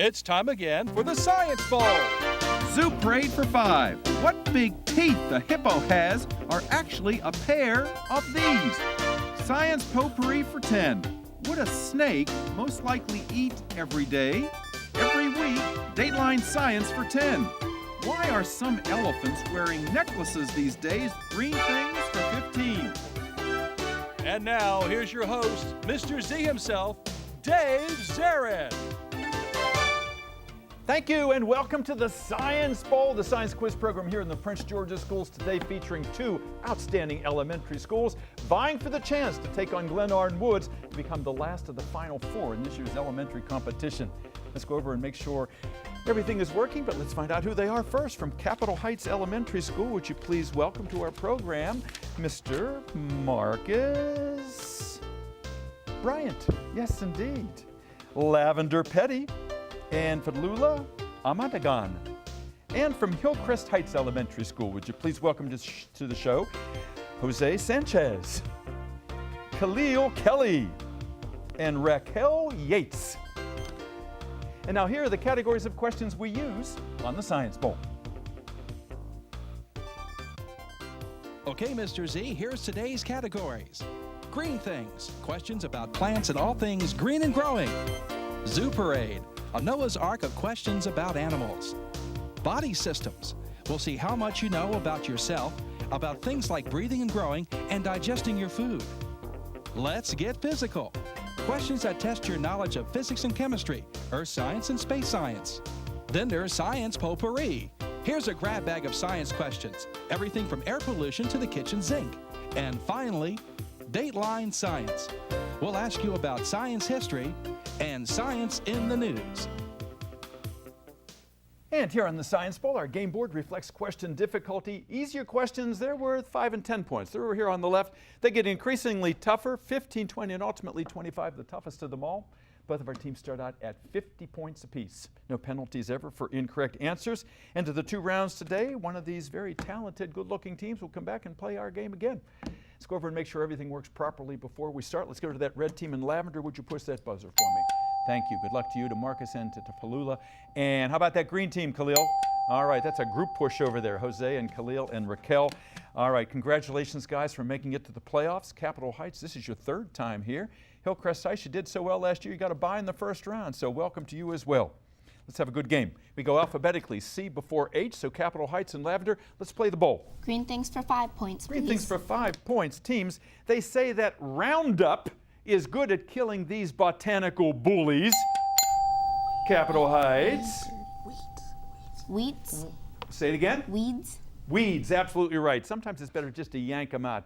It's time again for the Science Bowl. Zoo Parade for 5. What big teeth the hippo has are actually a pair of these. Science Potpourri for 10. Would a snake most likely eat every day? Every week, Dateline Science for 10. Why are some elephants wearing necklaces these days? Green things for 15. And now, here's your host, Mr. Z himself, Dave Zarin. Thank you and welcome to the Science Bowl, the science quiz program here in the Prince George's Schools today, featuring two outstanding elementary schools vying for the chance to take on Glen Arden Woods to become the last of the Final Four in this year's elementary competition. Let's go over and make sure everything is working, but let's find out who they are first. From Capitol Heights Elementary School, would you please welcome to our program Mr. Marcus Bryant. Yes, indeed. Lavender Petty and Fadlula Amadagan. And from Hillcrest Heights Elementary School, would you please welcome to the show Jose Sanchez, Khalil Kelly, and Raquel Yates. And now here are the categories of questions we use on the Science Bowl. Okay, Mr. Z, here's today's categories. Green things, questions about plants and all things green and growing. Zoo Parade, a Noah's Ark of questions about animals. Body systems, we'll see how much you know about yourself, about things like breathing and growing and digesting your food. Let's get physical. Questions that test your knowledge of physics and chemistry, earth science and space science. Then there's Science Potpourri. Here's a grab bag of science questions, everything from air pollution to the kitchen sink. And finally, Dateline Science. We'll ask you about science history and science in the news. And here on the Science Bowl, our game board reflects question difficulty. Easier questions, they're worth 5 and 10 points. They're over here on the left. They get increasingly tougher, 15, 20, and ultimately 25, the toughest of them all. Both of our teams start out at 50 points apiece. No penalties ever for incorrect answers. And to the 2 rounds today, one of these very talented, good-looking teams will come back and play our game again. Let's go over and make sure everything works properly before we start. Let's go to that red team in lavender. Would you push that buzzer for me? Thank you. Good luck to you, to Marcus, and to Palula. And how about that green team, Khalil? All right, that's a group push over there. Jose and Khalil and Raquel. All right, congratulations, guys, for making it to the playoffs. Capitol Heights, this is your 3rd time here. Hillcrest Heights, you did so well last year, you got a bye in the first round, so welcome to you as well. Let's have a good game. We go alphabetically, C before H, so Capitol Heights and lavender. Let's play the bowl. Green things for 5 points, please. Green things for 5 points. Teams, they say that Roundup is good at killing these botanical bullies. Capitol Heights. Weeds. Say it again. Weeds. Weeds, absolutely right. Sometimes it's better just to yank them out.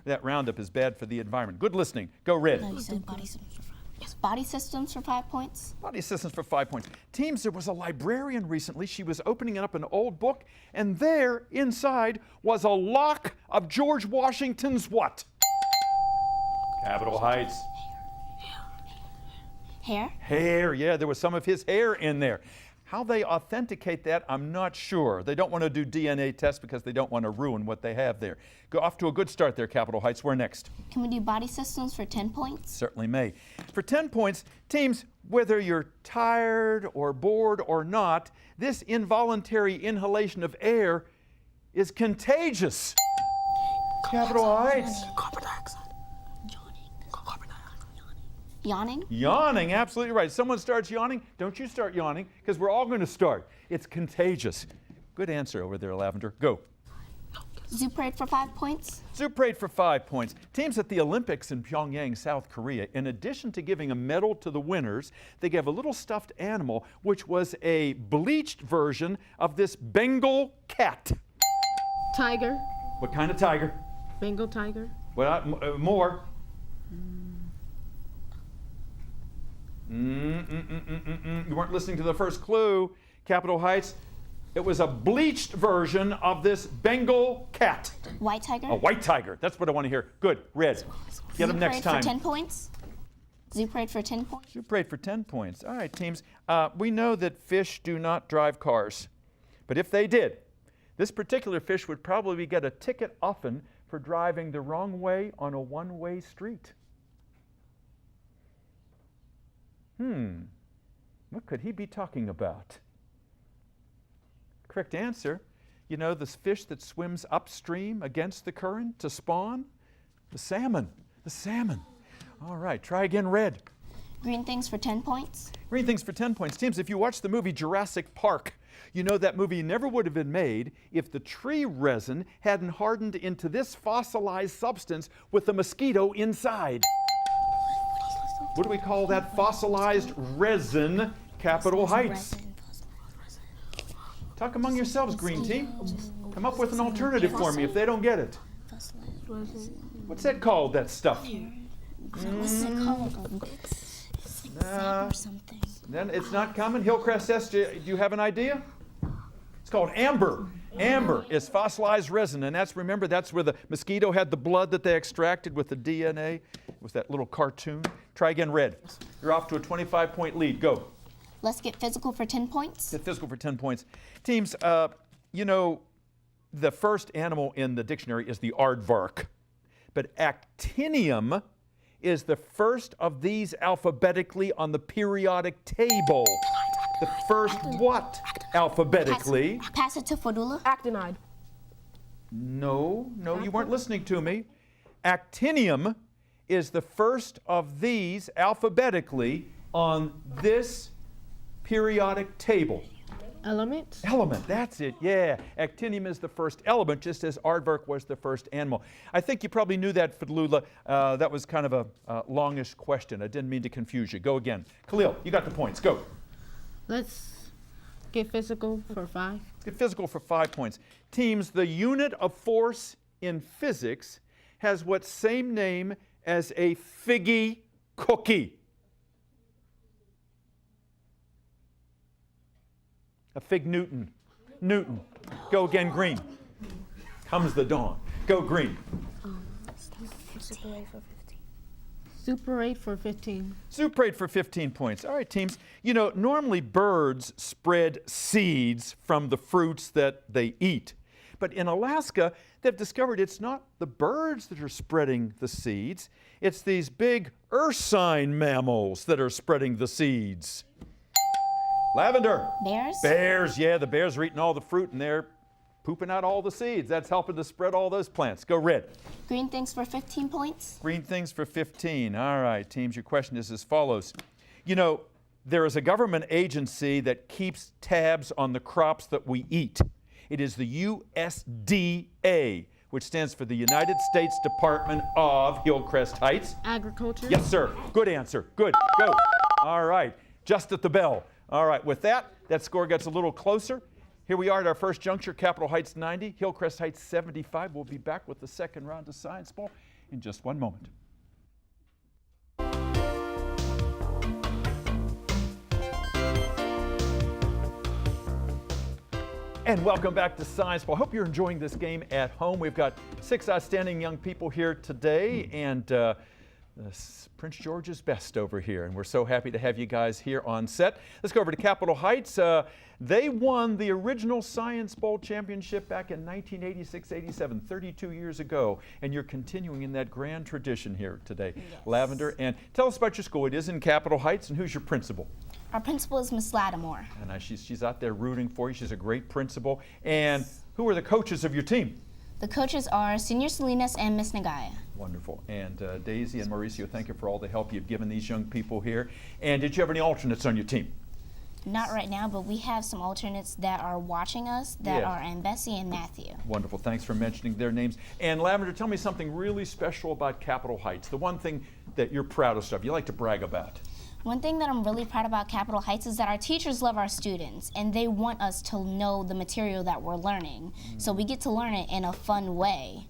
That Roundup is bad for the environment. Good listening. Go red. No, you said body systems for 5. Yes, body systems for 5 points. Body systems for 5 points. Teams, there was a librarian recently. She was opening up an old book, and there inside was a lock of George Washington's what? Capitol Heights. Hair? Hair, yeah, there was some of his hair in there. How they authenticate that, I'm not sure. They don't want to do DNA tests because they don't want to ruin what they have there. Go off to a good start there, Capitol Heights. Where next? Can we do body systems for 10 points? Certainly may. For 10 points, teams, whether you're tired or bored or not, this involuntary inhalation of air is contagious. Capitol Heights. Carbon dioxide. Yawning? Yawning, absolutely right. If someone starts yawning, don't you start yawning, because we're all going to start. It's contagious. Good answer over there, Lavender. Go. Zoo Parade for 5 points? Zoo Parade for 5 points. Teams at the Olympics in Pyongyang, South Korea, in addition to giving a medal to the winners, they gave a little stuffed animal, which was a bleached version of this Bengal cat. Tiger. What kind of tiger? Bengal tiger. Well, more. You weren't listening to the first clue, Capitol Heights. It was a bleached version of this Bengal cat. White tiger? A white tiger. That's what I want to hear. Good. Red. Get them next time. Zoo Parade for 10 points? Zoo Parade for 10 points? Zoo Parade for 10 points. All right, teams. We know that fish do not drive cars. But if they did, this particular fish would probably get a ticket often for driving the wrong way on a one-way street. What could he be talking about? Correct answer, you know, this fish that swims upstream against the current to spawn? The salmon. The salmon. All right, try again, red. Green things for 10 points. Green things for 10 points. Teams, if you watch the movie Jurassic Park, you know that movie never would have been made if the tree resin hadn't hardened into this fossilized substance with the mosquito inside. What do we call that fossilized resin, Capitol Heights? Talk among yourselves, green team. Come up with an alternative for me if they don't get it. What's that called, that stuff? What's it called? It's like sap or something. Then it's not common. Hillcrest S, do you have an idea? It's called amber. Amber is fossilized resin, and remember, that's where the mosquito had the blood that they extracted with the DNA. It was that little cartoon. Try again, red. You're off to a 25-point lead. Go. Let's get physical for 10 points. Get physical for 10 points. Teams, you know, the first animal in the dictionary is the aardvark, but actinium is the first of these alphabetically on the periodic table. The first what alphabetically? Pass it to Fadula. Actinide. No, you weren't listening to me. Actinium is the first of these alphabetically on this periodic table. Element. Element, that's it, yeah. Actinium is the first element, just as aardvark was the first animal. I think you probably knew that, Fadlula. That was kind of a longish question. I didn't mean to confuse you. Go again. Khalil, you got the points. Go. Let's get physical for 5. Let's get physical for 5 points. Teams, the unit of force in physics has what same name as a figgy cookie? A fig Newton. Newton. Go again, green. Comes the dawn. Go green. Super 8 for 15. Super 8 for 15 points. All right, teams. You know, normally birds spread seeds from the fruits that they eat. But in Alaska, they've discovered it's not the birds that are spreading the seeds. It's these big ursine mammals that are spreading the seeds. Lavender. Bears. Bears, yeah, the bears are eating all the fruit and they're pooping out all the seeds. That's helping to spread all those plants. Go red. Green things for 15 points. Green things for 15. All right, teams, your question is as follows. You know, there is a government agency that keeps tabs on the crops that we eat. It is the USDA, which stands for the United States Department of Hillcrest Heights. Agriculture. Yes, sir. Good answer. Good. Go. All right. Just at the bell. All right. With that score gets a little closer. Here we are at our first juncture, Capitol Heights 90, Hillcrest Heights 75. We'll be back with the second round of Science Bowl in just one moment. And welcome back to Science Bowl. I hope you're enjoying this game at home. We've got 6 outstanding young people here today, and Prince George's best over here, and we're so happy to have you guys here on set. Let's go over to Capitol Heights. They won the original Science Bowl championship back in 1986-87, 32 years ago, and you're continuing in that grand tradition here today. Yes. Lavender, and tell us about your school. It is in Capitol Heights, and who's your principal? Our principal is Miss Lattimore. And she's out there rooting for you. She's a great principal. And who are the coaches of your team? The coaches are Senior Salinas and Miss Nagaya. Wonderful. And Daisy and Mauricio, thank you for all the help you've given these young people here. And did you have any alternates on your team? Not right now, but we have some alternates that are watching us that are Ann Bessie and Matthew. Wonderful. Thanks for mentioning their names. And Lavender, tell me something really special about Capitol Heights, the one thing that you're proudest of, you like to brag about. One thing that I'm really proud about Capitol Heights is that our teachers love our students and they want us to know the material that we're learning. So we get to learn it in a fun way.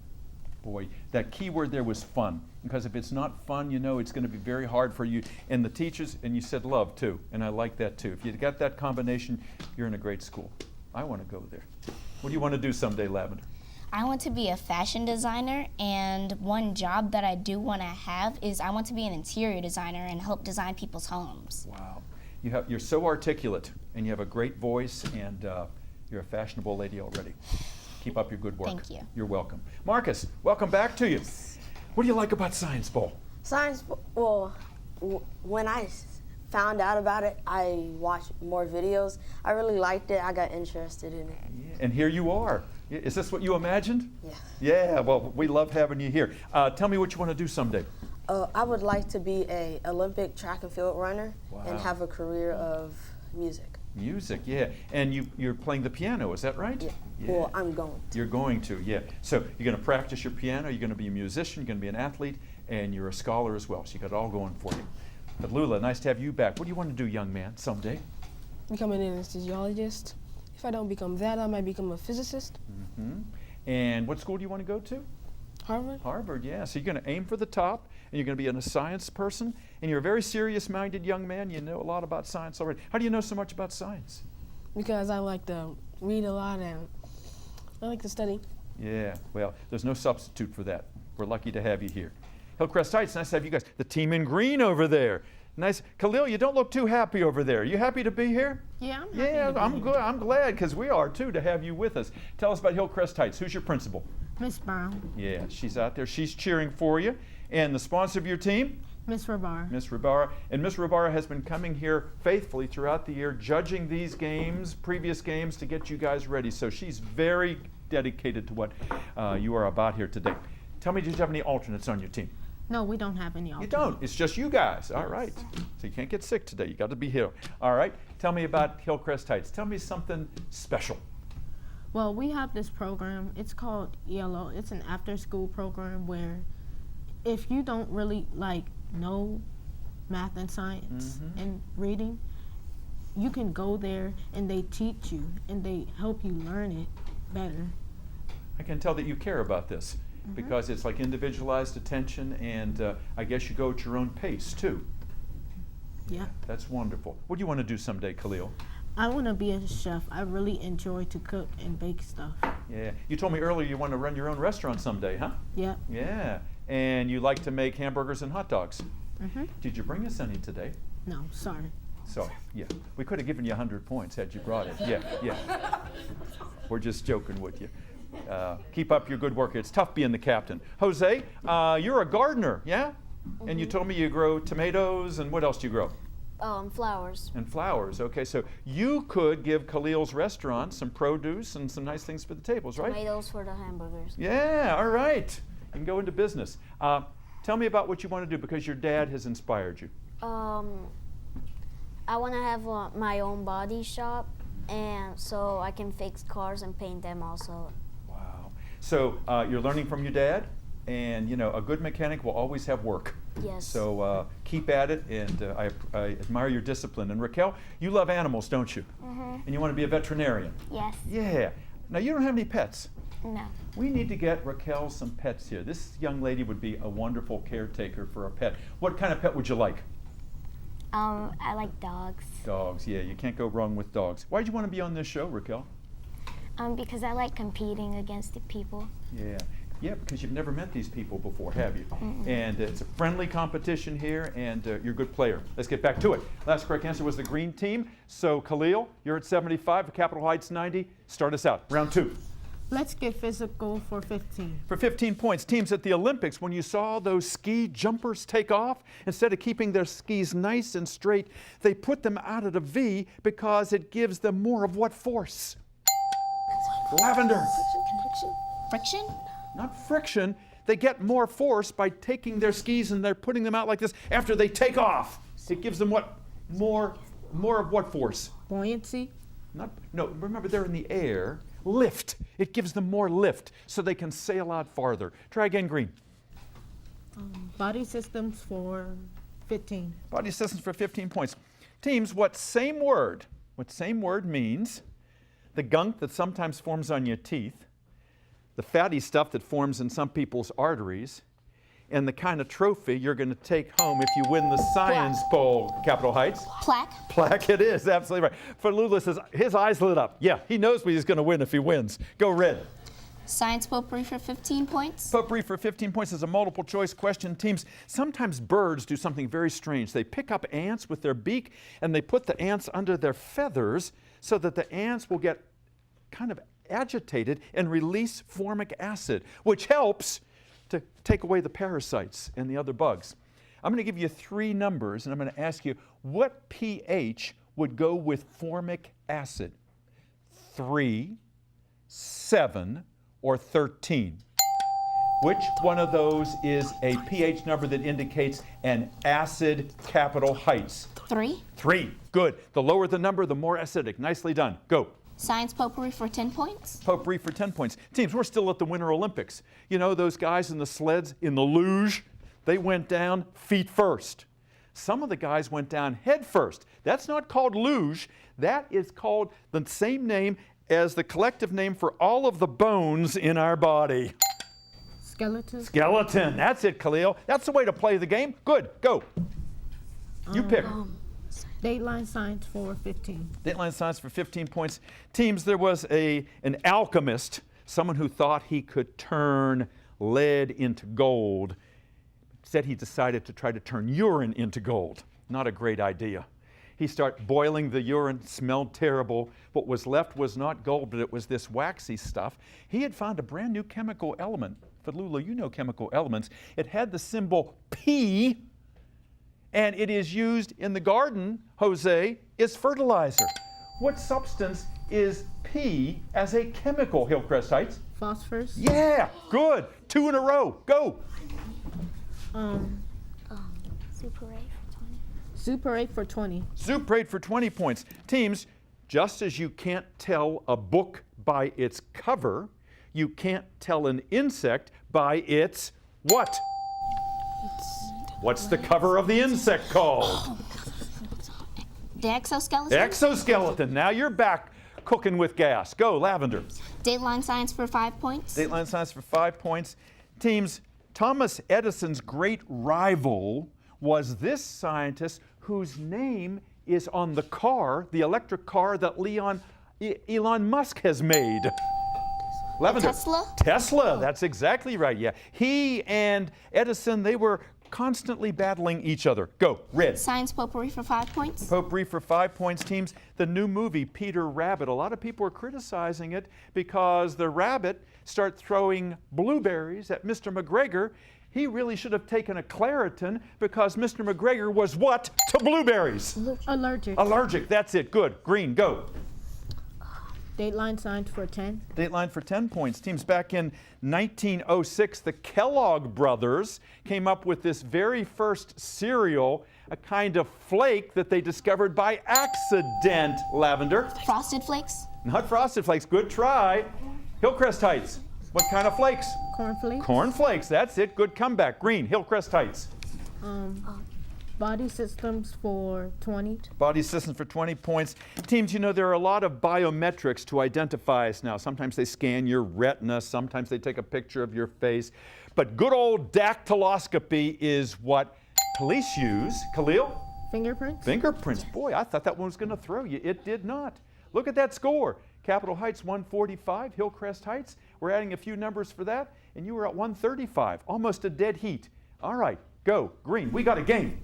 Boy, that key word there was fun. Because if it's not fun, you know it's going to be very hard for you. And the teachers, and you said love too, and I like that too. If you got that combination, you're in a great school. I want to go there. What do you want to do someday, Lavender? I want to be a fashion designer, and one job that I do want to have is I want to be an interior designer and help design people's homes. Wow. You're so articulate, and you have a great voice, and you're a fashionable lady already. Keep up your good work. Thank you. You're welcome. Marcus, welcome back to you. What do you like about Science Bowl? Science Bowl, when I found out about it, I watched more videos. I really liked it. I got interested in it. Yeah. And here you are. Is this what you imagined? Yeah. Yeah, well, we love having you here. Tell me what you want to do someday. I would like to be an Olympic track and field runner and Wow. have a career of music. Music, yeah. And you're playing the piano, is that right? Yeah. Yeah. Well, I'm going to. You're going to, yeah. So you're going to practice your piano, you're going to be a musician, you're going to be an athlete, and you're a scholar as well. So you got it all going for you. But Lula, nice to have you back. What do you want to do, young man, someday? Become an anesthesiologist. If I don't become that, I might become a physicist. Mm-hmm. And what school do you want to go to? Harvard. Harvard, yeah. So you're going to aim for the top, and you're going to be a science person, and you're a very serious-minded young man. You know a lot about science already. How do you know so much about science? Because I like to read a lot and I like to study. Yeah, well, there's no substitute for that. We're lucky to have you here. Hillcrest Heights, nice to have you guys. The team in green over there. Nice. Khalil, you don't look too happy over there. You happy to be here? Yeah, I'm happy Yeah, to be I'm here. good. I'm glad, because we are too, to have you with us. Tell us about Hillcrest Heights. Who's your principal? Miss Brown, Yeah, she's out there. She's cheering for you. And the sponsor of your team? Miss Rabar. Miss Ribara. And Miss Ribara has been coming here faithfully throughout the year, judging these games, previous games, to get you guys ready. So she's very dedicated to what you are about here today. Tell me, did you have any alternates on your team? No, we don't have any You alternates. don't. It's just you guys. All right. So you can't get sick today. You got to be here. All right. Tell me about Hillcrest Heights. Tell me something special. Well, we have this program. It's called ELO. It's an after-school program where if you don't really know math and science and reading, you can go there and they teach you and they help you learn it better. I can tell that you care about this because it's like individualized attention, and I guess you go at your own pace too. Yeah. That's wonderful. What do you want to do someday, Khalil? I want to be a chef. I really enjoy to cook and bake stuff. Yeah. You told me earlier you want to run your own restaurant someday, huh? Yeah. Yeah. And you like to make hamburgers and hot dogs. Mm-hmm. Did you bring us any today? No, sorry. So, yeah. We could have given you 100 points had you brought it. Yeah, yeah. We're just joking with you. Keep up your good work. It's tough being the captain. Jose, you're a gardener, yeah? And you told me you grow tomatoes, and what else do you grow? Flowers. And flowers. Okay, so you could give Khalil's restaurant some produce and some nice things for the tables, right? Tomatoes for the hamburgers. Yeah, all right. You can go into business. Tell me about what you want to do, because your dad has inspired you. I want to have my own body shop, and so I can fix cars and paint them also. Wow. So you're learning from your dad, and you know a good mechanic will always have work. Yes. So keep at it, and I admire your discipline. And Raquel, you love animals, don't you? Mm-hmm. And you want to be a veterinarian. Yes. Yeah. Now you don't have any pets. No. We need to get Raquel some pets here. This young lady would be a wonderful caretaker for a pet. What kind of pet would you like? I like dogs. Dogs, yeah, you can't go wrong with dogs. Why did you want to be on this show, Raquel? Because I like competing against the people. Yeah, because you've never met these people before, have you? And it's a friendly competition here, and you're a good player. Let's get back to it. Last correct answer was the green team. So Khalil, you're at 75, Capitol Heights 90. Start us out. Round two. Let's get physical for 15. For 15 points, teams at the Olympics, when you saw those ski jumpers take off, instead of keeping their skis nice and straight, they put them out at a V because it gives them more of what force? Lavender. Friction? Not friction. They get more force by taking their skis and they're putting them out like this after they take off. It gives them what? More of what force? Buoyancy. No, remember they're in the air. Lift. It gives them more lift so they can sail out farther. Try again, Green. Body systems for 15. Body systems for 15 points. Teams, what same word means? The gunk that sometimes forms on your teeth, the fatty stuff that forms in some people's arteries, and the kind of trophy you're going to take home if you win the science bowl, Capitol Heights. Plaque. Plaque it is, absolutely right. For Lula says his eyes lit up. Yeah, he knows what he's going to win if he wins. Go red. Science potpourri for 15 points. Potpourri for 15 points is a multiple choice question. Teams, sometimes birds do something very strange. They pick up ants with their beak and they put the ants under their feathers so that the ants will get kind of agitated and release formic acid, which helps to take away the parasites and the other bugs. I'm going to give you 3 numbers, and I'm going to ask you what pH would go with formic acid? 3, 7, or 13? Which one of those is a pH number that indicates an acid capital Heights? 3. 3. Good. The lower the number, the more acidic. Nicely done. Go. Science potpourri for 10 points. Potpourri for 10 points. Teams, we're still at the Winter Olympics. You know those guys in the sleds, in the luge? They went down feet first. Some of the guys went down head first. That's not called luge. That is called the same name as the collective name for all of the bones in our body. Skeleton. Skeleton. That's it, Khalil. That's the way to play the game. Good. Go. You pick. Dateline science for 15. Dateline science for 15 points. Teams, there was an alchemist, someone who thought he could turn lead into gold. Instead, he decided to try to turn urine into gold. Not a great idea. He started boiling the urine, smelled terrible. What was left was not gold, but it was this waxy stuff. He had found a brand new chemical element. Fadlula, you know chemical elements. It had the symbol P, and it is used in the garden, Jose, as fertilizer. What substance is P as a chemical, Hillcrest Heights? Phosphorus. Yeah, good. 2 in a row. Go. Super 8 for 20. Super 8 for 20. Super 8 for 20 points. Teams, just as you can't tell a book by its cover, you can't tell an insect by its what? What's the cover of the insect called? The exoskeleton. Exoskeleton. Now you're back cooking with gas. Go, Lavender. Dateline science for 5 points. Dateline science for 5 points. Teams, Thomas Edison's great rival was this scientist whose name is on the car, the electric car that Elon Musk has made. Lavender. Tesla? Tesla, that's exactly right, yeah. He and Edison, they were constantly battling each other. Go, Red. Science potpourri for 5 points. Potpourri for 5 points, teams. The new movie, Peter Rabbit, a lot of people are criticizing it because the rabbit starts throwing blueberries at Mr. McGregor. He really should have taken a Claritin because Mr. McGregor was what to blueberries? Allergic. Allergic, that's it. Good. Green, go. Dateline science for 10. Dateline for 10 points. Teams, back in 1906, the Kellogg brothers came up with this very first cereal, a kind of flake that they discovered by accident. Lavender. Frosted Flakes. Not Frosted Flakes. Good try. Hillcrest Heights. What kind of flakes? Cornflakes. Cornflakes. That's it. Good comeback. Green. Hillcrest Heights. Body systems for 20. Body systems for 20 points. Teams, you know, there are a lot of biometrics to identify us now. Sometimes they scan your retina, sometimes they take a picture of your face. But good old dactyloscopy is what police use. Khalil? Fingerprints. Fingerprints. Boy, I thought that one was going to throw you. It did not. Look at that score. Capitol Heights 145, Hillcrest Heights. We're adding a few numbers for that, and you were at 135. Almost a dead heat. All right, go. Green, we got a game.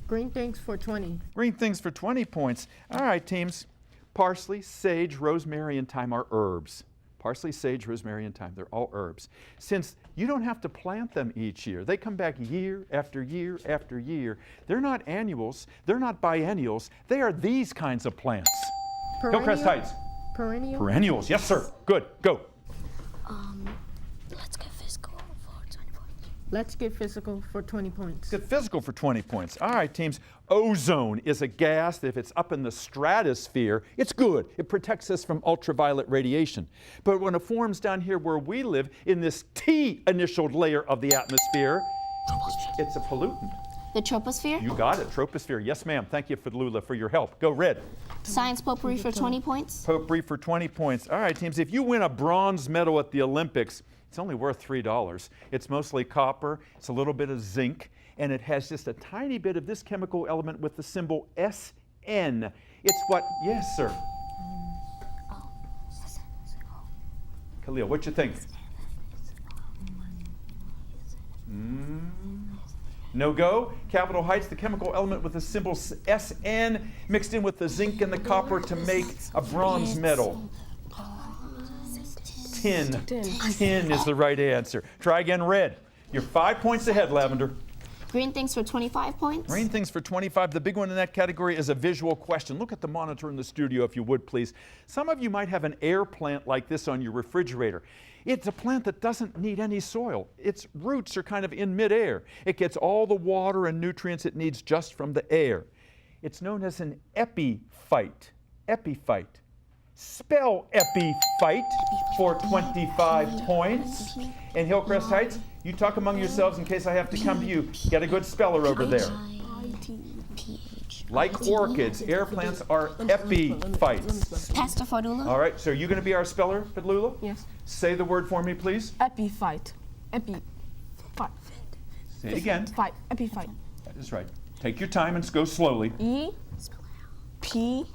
Green things for 20. Green things for 20 points. All right, teams. Parsley, sage, rosemary, and thyme are herbs. Parsley, sage, rosemary, and thyme, they're all herbs. Since you don't have to plant them each year, they come back year after year after year. They're not annuals, they're not biennials, they are these kinds of plants. Hillcrest Heights. Perennial. Perennials, yes sir. Good, go. Let's get physical for 20 points. Let's get physical for 20 points. Get physical for 20 points. All right, teams. Ozone is a gas that if it's up in the stratosphere, it's good. It protects us from ultraviolet radiation. But when it forms down here where we live, in this T-initialed layer of the atmosphere, it's a pollutant. The troposphere. You got it, troposphere. Yes, ma'am. Thank you, Fadlula, for your help. Go, Red. Science potpourri for 20 points. Potpourri for 20 points. All right, teams. If you win a bronze medal at the Olympics, it's only worth $3. It's mostly copper. It's a little bit of zinc. And it has just a tiny bit of this chemical element with the symbol SN. It's what, yes, sir. Khalil, what you think? No go? Capitol Heights, the chemical element with the symbol SN mixed in with the zinc and the copper to make a bronze medal. Tin. Tin is the right answer. Try again, Red. You're 5 points ahead, Lavender. Green things for 25 points. Green things for 25. The big one in that category is a visual question. Look at the monitor in the studio if you would, please. Some of you might have an air plant like this on your refrigerator. It's a plant that doesn't need any soil. Its roots are kind of in midair. It gets all the water and nutrients it needs just from the air. It's known as an epiphyte. Epiphyte. Spell epiphyte for 25 points. And Hillcrest Heights, you talk among yourselves in case I have to come to you. Get a good speller over there. Like orchids, air plants are epiphytes. Pastor Fadula. All right, so are you going to be our speller, Fadlula? Yes. Say the word for me, please. Epiphyte. Epiphyte. Say it again. Phyte. Epiphyte. That is right. Take your time and go slowly. E-P-I-P-H-I-T-E.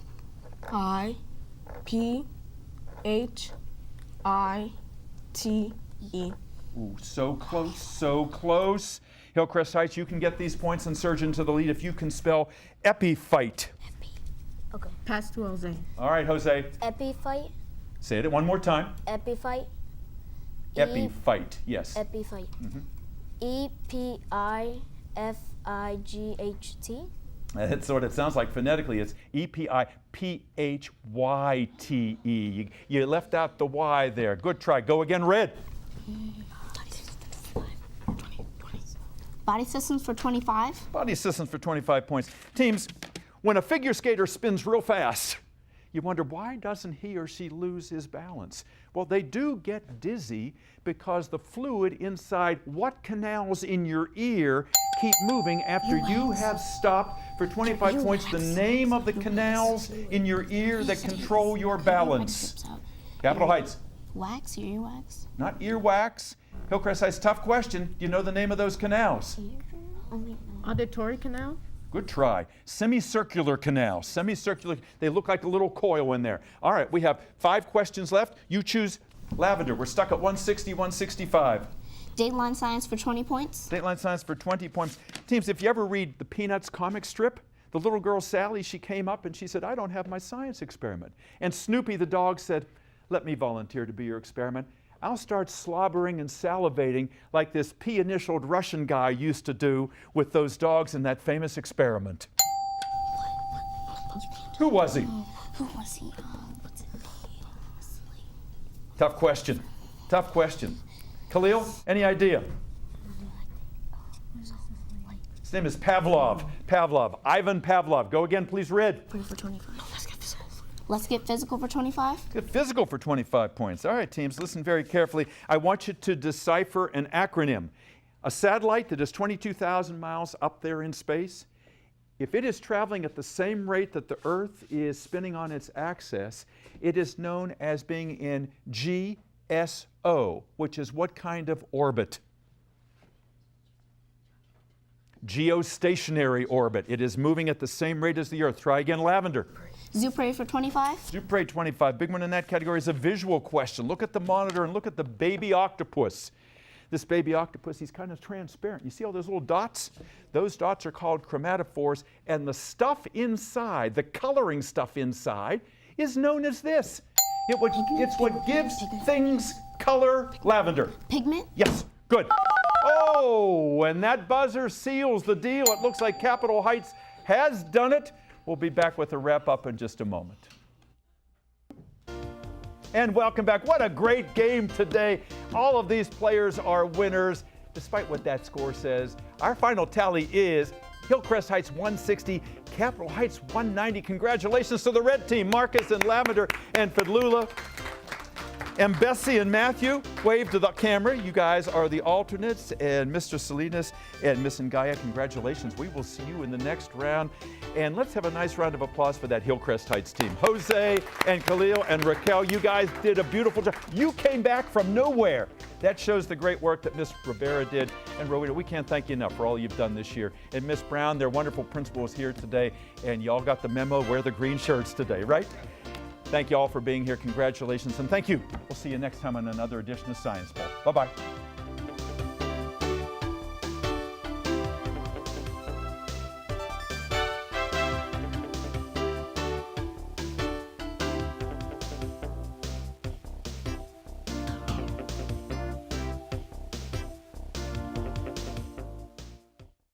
Ooh, so close, so close. Hillcrest Heights, you can get these points and surge into the lead if you can spell epiphyte. Okay. Pass to Jose. All right, Jose. Epiphyte. Say it one more time. Epiphyte. Epiphyte, yes. Epiphyte. E-P-I-F-I-G-H-T. That's what it sounds like phonetically. It's E-P-I-P-H-Y-T-E. You left out the Y there. Good try. Go again, red. Body systems for 25. Body systems for 25 points. Teams, when a figure skater spins real fast, you wonder, why doesn't he or she lose his balance? Well, they do get dizzy because the fluid inside what canals in your ear keep moving after you have stopped. For 25 points, the name of the canals in your ear that control your balance. Capitol Heights. Wax, your earwax. Not earwax. Hillcrest Heights, tough question. Do you know the name of those canals? Auditory canal. Good try. Semicircular canal. Semicircular. They look like a little coil in there. All right, we have 5 questions left. You choose Lavender. We're stuck at 160, 165. Dateline science for 20 points. Dateline science for 20 points. Teams, if you ever read the Peanuts comic strip, the little girl Sally, she came up and she said, I don't have my science experiment. And Snoopy the dog said, let me volunteer to be your experiment. I'll start slobbering and salivating like this P-initialed Russian guy used to do with those dogs in that famous experiment. Who was he? Who was he? Tough question. Tough question. Khalil, any idea? His name is Pavlov. Pavlov. Ivan Pavlov. Go again, please, red. For 25. Let's get physical for 25. Get physical for 25 points. All right, teams, listen very carefully. I want you to decipher an acronym. A satellite that is 22,000 miles up there in space, if it is traveling at the same rate that the Earth is spinning on its axis, it is known as being in GSO, which is what kind of orbit? Geostationary orbit. It is moving at the same rate as the Earth. Try again, Lavender. Zoo parade for 25. Zoo parade 25. Big one in that category is a visual question. Look at the monitor and look at the baby octopus. This baby octopus, he's kind of transparent. You see all those little dots? Those dots are called chromatophores, and the stuff inside, the coloring stuff inside, is known as this. It's what gives things color. Lavender. Pigment. Yes, good. Oh, and that buzzer seals the deal. It looks like Capitol Heights has done it. We'll be back with a wrap-up in just a moment. And welcome back. What a great game today. All of these players are winners, despite what that score says. Our final tally is Hillcrest Heights 160, Capitol Heights 190. Congratulations to the red team, Marcus and Lavender and Fadlula. And Bessie and Matthew, wave to the camera. You guys are the alternates. And Mr. Salinas and Miss Ngaya, congratulations. We will see you in the next round. And let's have a nice round of applause for that Hillcrest Heights team. Jose and Khalil and Raquel, you guys did a beautiful job. You came back from nowhere. That shows the great work that Miss Rivera did. And Rowena, we can't thank you enough for all you've done this year. And Miss Brown, their wonderful principal, is here today. And y'all got the memo, wear the green shirts today, right? Thank you all for being here. Congratulations, and thank you. We'll see you next time on another edition of Science Bowl. Bye-bye.